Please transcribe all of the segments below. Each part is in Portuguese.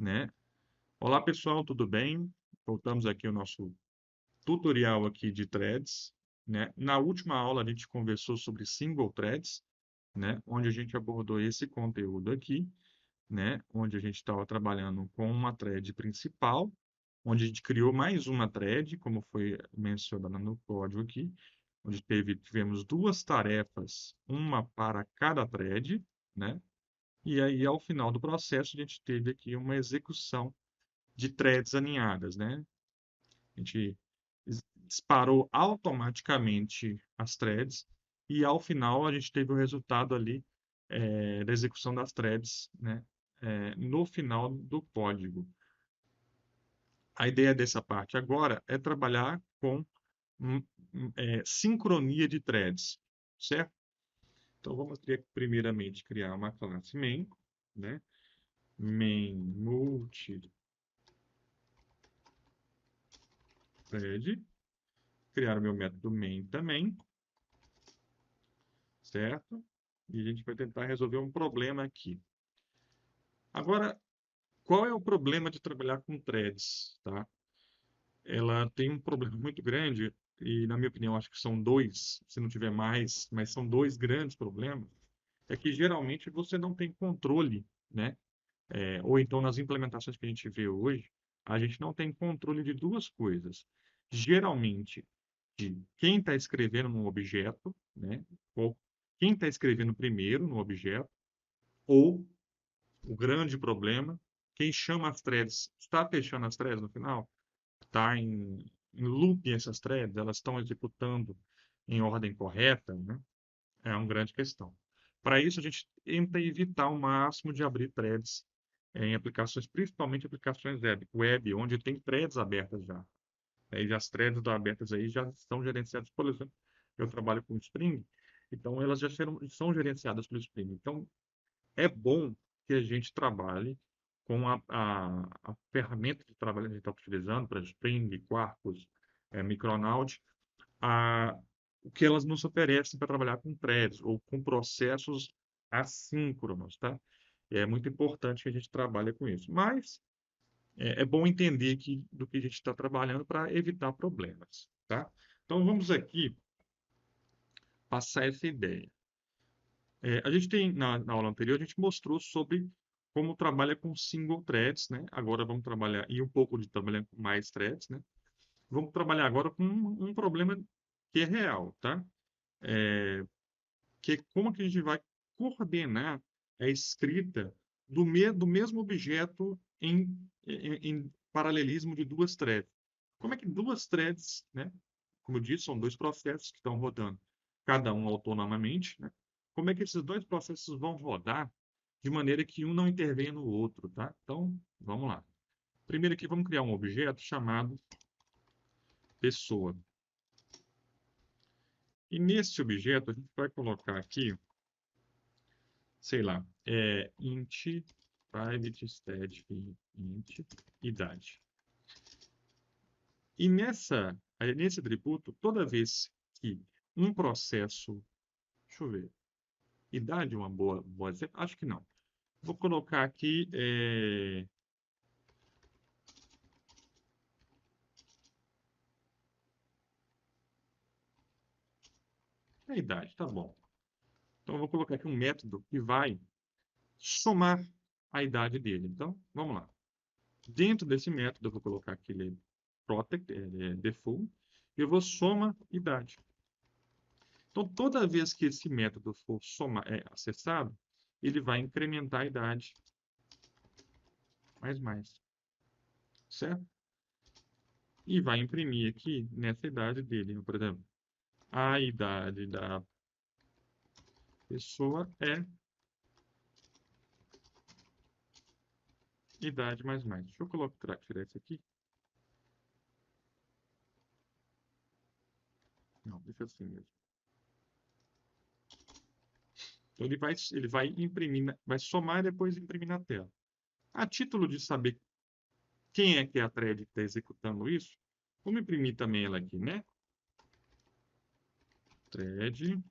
né? Olá, pessoal, tudo bem? Voltamos aqui ao nosso tutorial aqui de threads, né? Na última aula a gente conversou sobre single threads, né? Onde a gente abordou esse conteúdo aqui, né? Onde a gente estava trabalhando com uma thread principal, onde a gente criou mais uma thread, como foi mencionado no código aqui, onde tivemos duas tarefas, uma para cada thread, né? E aí, ao final do processo, a gente teve aqui uma execução de threads alinhadas, né? A gente disparou automaticamente as threads e, ao final, a gente teve o resultado ali da execução das threads, né? No final do código. A ideia dessa parte agora é trabalhar com sincronia de threads, certo? Então, vamos primeiramente criar uma classe main, né? Main multi thread, criar o meu método main também, certo? E a gente vai tentar resolver um problema aqui. Agora, qual é o problema de trabalhar com threads, tá? Ela tem um problema muito grande, e na minha opinião acho que são dois, se não tiver mais, mas são dois grandes problemas, é que geralmente você não tem controle, né? Ou então nas implementações que a gente vê hoje, a gente não tem controle de duas coisas. Geralmente, de quem está escrevendo no objeto, né? Ou quem está escrevendo primeiro no objeto, ou o grande problema, quem chama as threads está fechando as threads no final, está em loop essas threads, elas estão executando em ordem correta, né? É uma grande questão. Para isso, a gente tenta evitar o máximo de abrir threads em aplicações, principalmente aplicações web, onde tem threads abertas já. E as threads abertas aí já estão gerenciadas, por exemplo, eu trabalho com Spring, então elas já são gerenciadas pelo Spring. Então, é bom que a gente trabalhe com a ferramenta de trabalho que a gente está utilizando, para Spring, Quarkus, Micronaut, a, o que elas nos oferecem para trabalhar com threads ou com processos assíncronos, tá? É muito importante que a gente trabalhe com isso. Mas é bom entender do que a gente está trabalhando para evitar problemas, tá? Então vamos aqui passar essa ideia. A gente tem, na aula anterior, a gente mostrou sobre como trabalha com single threads, né? Agora vamos trabalhar, e um pouco de trabalhar com mais threads, né? Vamos trabalhar agora com um problema que é real, tá? Que é como que a gente vai coordenar a escrita do mesmo objeto em paralelismo de duas threads. Como é que duas threads, né? Como eu disse, são dois processos que estão rodando, cada um autonomamente, né? Como é que esses dois processos vão rodar de maneira que um não intervenha no outro, tá? Então, vamos lá. Primeiro aqui, vamos criar um objeto chamado pessoa. E nesse objeto, a gente vai colocar aqui, sei lá, int private static int idade. E nesse atributo, toda vez que um processo, deixa eu ver, idade é uma boa exemplo? Acho que não. Vou colocar aqui a idade, tá bom. Então, eu vou colocar aqui um método que vai somar a idade dele. Então, vamos lá. Dentro desse método, eu vou colocar aqui ele protect, default, e eu vou soma idade. Então, toda vez que esse método for acessado, ele vai incrementar a idade mais, certo? E vai imprimir aqui nessa idade dele. Por exemplo, a idade da pessoa é idade mais. Deixa eu tirar isso aqui. Não, deixa assim mesmo. Então, ele vai imprimir, vai somar e depois imprimir na tela. A título de saber quem é que é a thread que está executando isso, vamos imprimir também ela aqui, né? Thread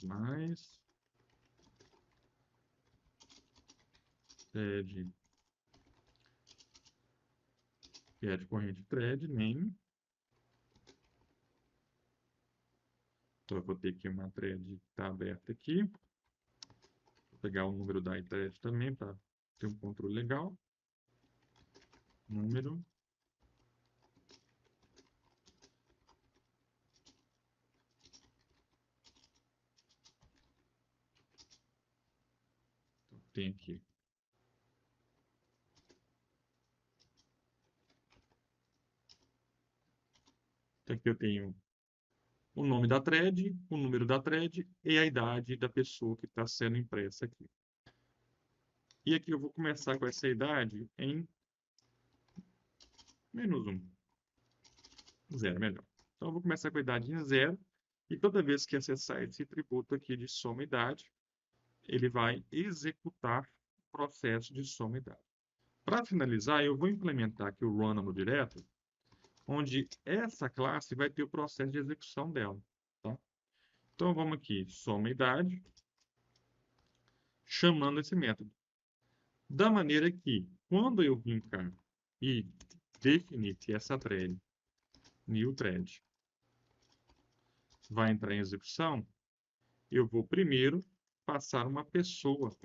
mais sed get corrente thread name. Então eu vou ter aqui uma thread que está aberta aqui. Vou pegar o número da thread também para ter um controle legal. Número. Então, tem aqui. Então aqui eu tenho o nome da thread, o número da thread e a idade da pessoa que está sendo impressa aqui. E aqui eu vou começar com essa idade em -1. 0, melhor. Então eu vou começar com a idade em 0. E toda vez que acessar esse tributo aqui de soma idade, ele vai executar o processo de soma idade. Para finalizar, eu vou implementar aqui o Runnable direto, onde essa classe vai ter o processo de execução dela. Tá? Então vamos aqui, soma idade, chamando esse método. Da maneira que, quando eu vim cá e definir que essa thread, new thread, vai entrar em execução, eu vou primeiro passar uma pessoa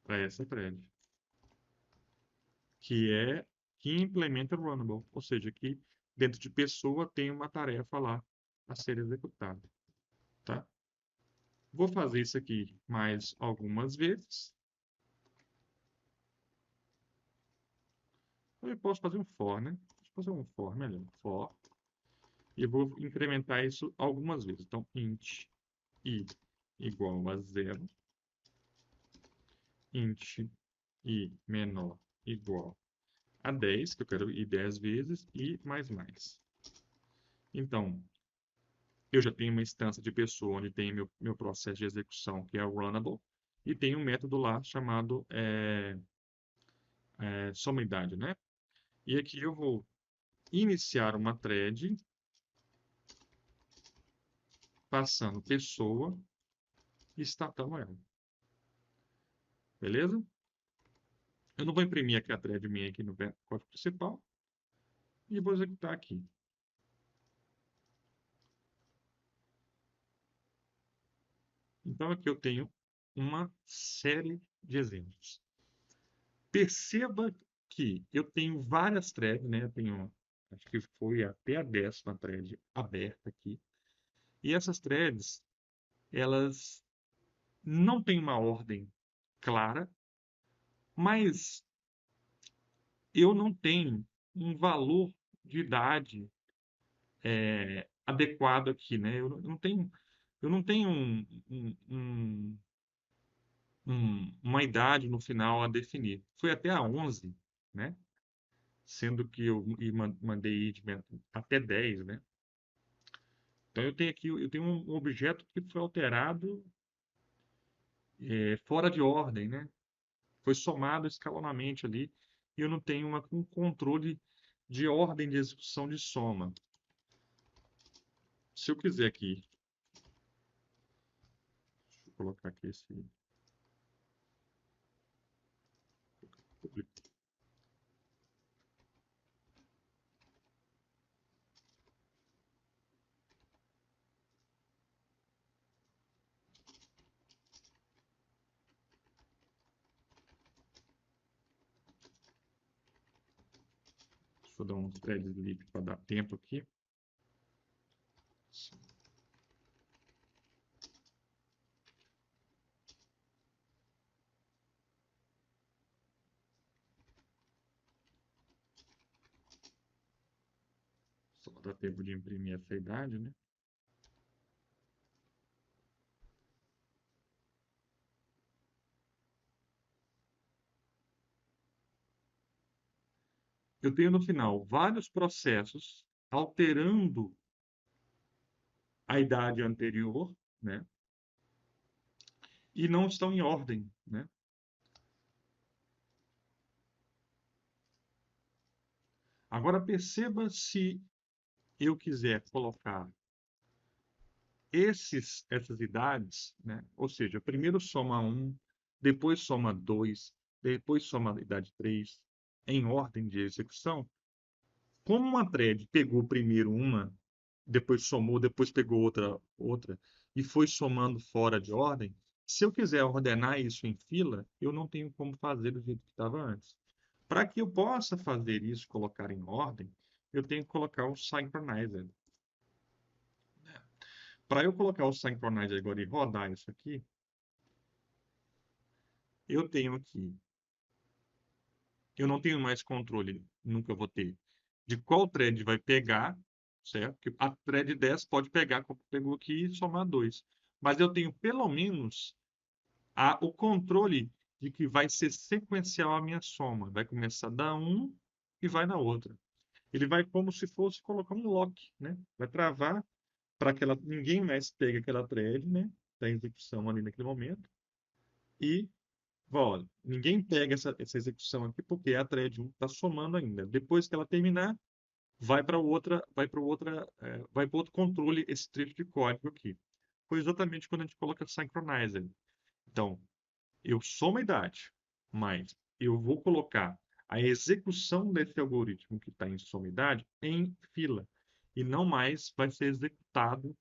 para essa thread, que implementa o Runnable, ou seja, que dentro de pessoa tem uma tarefa lá a ser executada. Tá? Vou fazer isso aqui mais algumas vezes. Eu posso fazer um for, né? Deixa eu fazer um for, melhor. For. E eu vou incrementar isso algumas vezes. Então, int i igual a 0. Int i menor igual a 10, que eu quero ir 10 vezes, e mais. Então, eu já tenho uma instância de pessoa onde tem meu processo de execução, que é o Runnable, e tem um método lá chamado SomaIdade, né? E aqui eu vou iniciar uma thread passando pessoa e statando ela. Beleza? Eu não vou imprimir aqui a thread minha aqui no código principal e vou executar aqui. Então aqui eu tenho uma série de exemplos. Perceba que eu tenho várias threads, né? Eu tenho, acho que foi até a 10ª thread aberta aqui. E essas threads, elas não têm uma ordem clara, mas eu não tenho um valor de idade adequado aqui, né? Eu não tenho uma idade no final a definir. Foi até a 11, né? Sendo que eu mandei até 10, né? Então eu tenho um objeto que foi alterado fora de ordem, né? Foi somado escalonamente ali e eu não tenho um controle de ordem de execução de soma. Se eu quiser aqui, deixa eu colocar aqui esse deixa eu dar um thread sleep para dar tempo aqui. Só dá tempo de imprimir essa idade, né? Eu tenho no final vários processos alterando a idade anterior, né? E não estão em ordem, né? Agora perceba se eu quiser colocar essas idades, né? Ou seja, primeiro soma 1, depois soma 2, depois soma a idade 3, em ordem de execução. Como uma thread pegou primeiro uma, depois somou, depois pegou outra, e foi somando fora de ordem, se eu quiser ordenar isso em fila, eu não tenho como fazer do jeito que estava antes. Para que eu possa fazer isso, colocar em ordem, eu tenho que colocar o synchronizer. Para eu colocar o synchronizer agora e rodar isso aqui, eu tenho aqui. Eu não tenho mais controle, nunca vou ter, de qual thread vai pegar, certo? Porque a thread 10 pode pegar, como pegou aqui, e somar 2. Mas eu tenho pelo menos o controle de que vai ser sequencial a minha soma. Vai começar da 1 e vai na outra. Ele vai como se fosse colocar um lock, né? Vai travar para que ninguém mais pegue aquela thread, né? Da execução ali naquele momento. E, olha, ninguém pega essa execução aqui porque a thread 1 está somando ainda. Depois que ela terminar, vai para outro controle esse trecho de código aqui. Foi exatamente quando a gente coloca synchronizer. Então, eu somo a idade, mas eu vou colocar a execução desse algoritmo que está em somidade em fila. E não mais vai ser executado,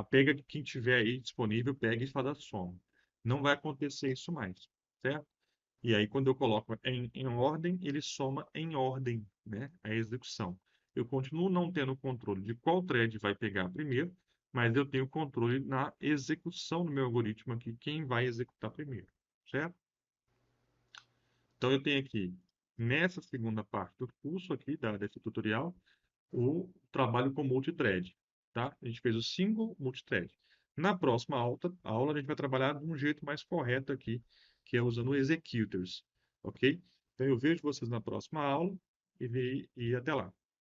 pega quem tiver aí disponível, pega e faz a soma. Não vai acontecer isso mais, certo? E aí, quando eu coloco em ordem, ele soma em ordem, né, a execução. Eu continuo não tendo controle de qual thread vai pegar primeiro, mas eu tenho controle na execução do meu algoritmo aqui, quem vai executar primeiro, certo? Então, eu tenho aqui, nessa segunda parte do curso aqui, desse tutorial, o trabalho com multithread, tá? A gente fez o single multithread. Na próxima aula, a gente vai trabalhar de um jeito mais correto aqui, que é usando executors, ok? Então, eu vejo vocês na próxima aula e até lá.